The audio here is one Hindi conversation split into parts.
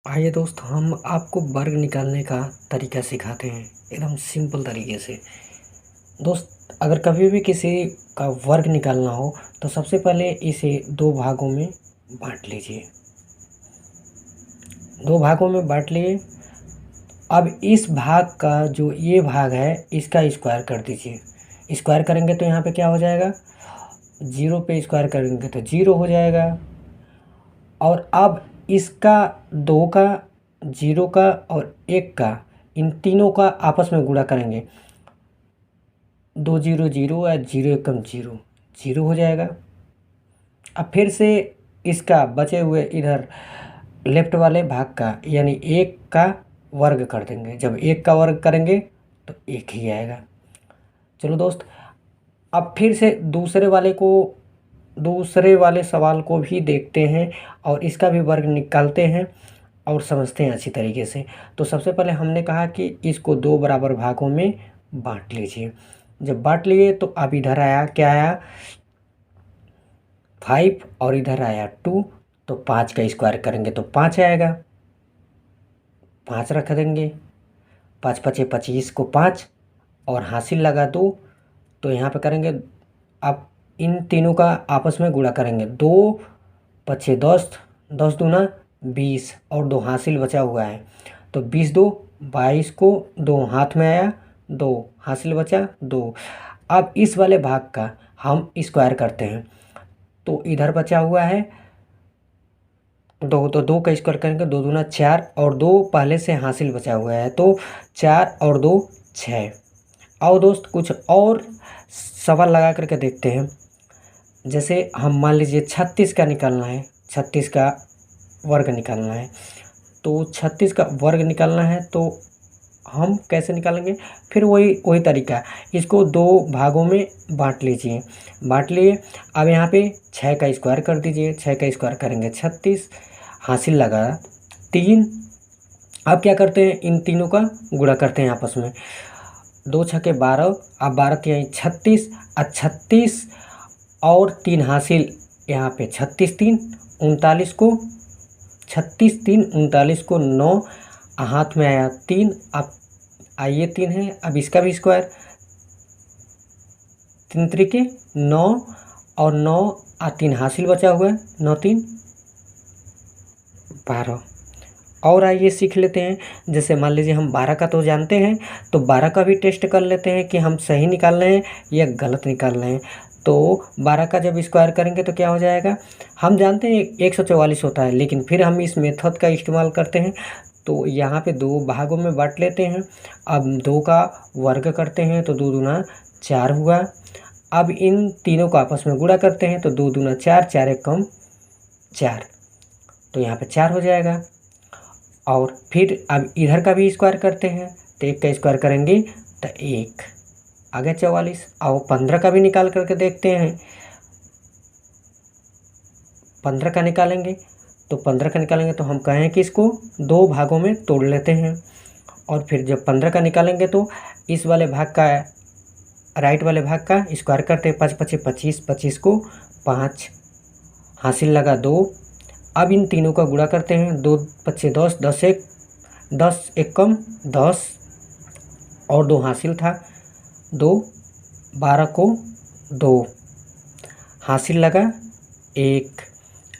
आइए दोस्त, हम आपको वर्ग निकालने का तरीका सिखाते हैं एकदम सिंपल तरीके से। दोस्त, अगर कभी भी किसी का वर्ग निकालना हो तो सबसे पहले इसे दो भागों में बांट लीजिए। दो भागों में बांट लिए। अब इस भाग का जो ये भाग है इसका स्क्वायर कर दीजिए। स्क्वायर करेंगे तो यहाँ पे क्या हो जाएगा, जीरो पे स्क्वायर करेंगे तो जीरो हो जाएगा। और अब इसका दो का, जीरो का और एक का, इन तीनों का आपस में गुणा करेंगे। दो जीरो जीरो या जीरो एकम जीरो, जीरो हो जाएगा। अब फिर से इसका बचे हुए इधर लेफ्ट वाले भाग का यानी एक का वर्ग कर देंगे। जब एक का वर्ग करेंगे तो एक ही आएगा। चलो दोस्त, अब फिर से दूसरे वाले सवाल को भी देखते हैं और इसका भी वर्ग निकालते हैं और समझते हैं अच्छी तरीके से। तो सबसे पहले हमने कहा कि इसको दो बराबर भागों में बांट लीजिए। जब बांट लिए तो अब इधर आया, क्या आया, 5 और इधर आया 2। तो 5 का स्क्वायर करेंगे तो 5 आएगा। 5 रख देंगे, 5 पचे 25 को 5 और हासिल लगा 2। तो यहाँ पे करेंगे, अब इन तीनों का आपस में गुणा करेंगे। 2 पचे 10, 10 दूना 20 और 2 हासिल बचा हुआ है। तो 20 दो 22 को 2 हाथ में आया, 2 हासिल बचा 2। अब इस वाले भाग का हम स्क्वायर करते हैं। तो इधर बचा हुआ है 2, तो 2 का स्क्वायर करेंगे, 2 दूना 4 और 2 पहले से हासिल बचा हुआ है तो 4 और 2 6। आओ दोस्त, कुछ और सवाल लगा करके देखते हैं। जैसे हम मान लीजिए 36 का निकालना है, 36 का वर्ग निकालना है। तो 36 का वर्ग निकालना है तो हम कैसे निकालेंगे, फिर वही तरीका। इसको दो भागों में बांट लीजिए। बांट लिए, अब यहाँ पे 6 का स्क्वायर कर दीजिए। 6 का स्क्वायर करेंगे 36, हासिल लगा 3। अब क्या करते हैं, इन तीनों का गुणा करते हैं आपस में। 2 छके 12, अब 12 तिहाई 36, 36 और 3 हासिल यहाँ पे 36 3 39 को, 36 3 39 को 9 हाथ में आया 3। अब आइए 3 है, अब इसका भी स्क्वायर, 3 त्रिके 9 और 9 3 हासिल बचा हुआ है, 9 3 12। और आइए सीख लेते हैं। जैसे मान लीजिए हम 12 का तो जानते हैं, तो 12 का भी टेस्ट कर लेते हैं कि हम सही निकाल रहे हैं या गलत निकाल रहे हैं। तो 12 का जब स्क्वायर करेंगे तो क्या हो जाएगा, हम जानते हैं 144 होता है, लेकिन फिर हम इस मेथड का इस्तेमाल करते हैं। तो यहाँ पे दो भागों में बांट लेते हैं। अब 2 का वर्ग करते हैं तो 2 दूना 4 हुआ। अब इन तीनों को आपस में गुणा करते हैं तो 2 दूना 4, 4 एकम 4, तो यहाँ पे 4 हो जाएगा। और फिर अब इधर का भी स्क्वायर करते हैं तो 1 का स्क्वायर करेंगे तो 1 आ गया 44। और 15 का भी निकाल करके देखते हैं। 15 का निकालेंगे तो हम कहें कि इसको दो भागों में तोड़ लेते हैं। और फिर जब 15 का निकालेंगे तो इस वाले भाग का, राइट वाले भाग का स्क्वायर करते हैं। 5 पचे 25, 25 को 5 हासिल लगा 2। अब इन तीनों का गुणा करते हैं। 2 पचे 10, 10 एक कम 10 और 2 हासिल था 2, 12 को 2 हासिल लगा 1।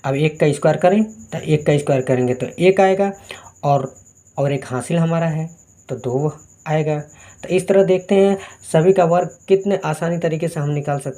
अब 1 का स्क्वायर करें तो 1 का स्क्वायर करेंगे तो 1 आएगा और एक हासिल हमारा है तो 2 आएगा। तो इस तरह देखते हैं सभी का वर्ग कितने आसानी तरीके से हम निकाल सकते हैं।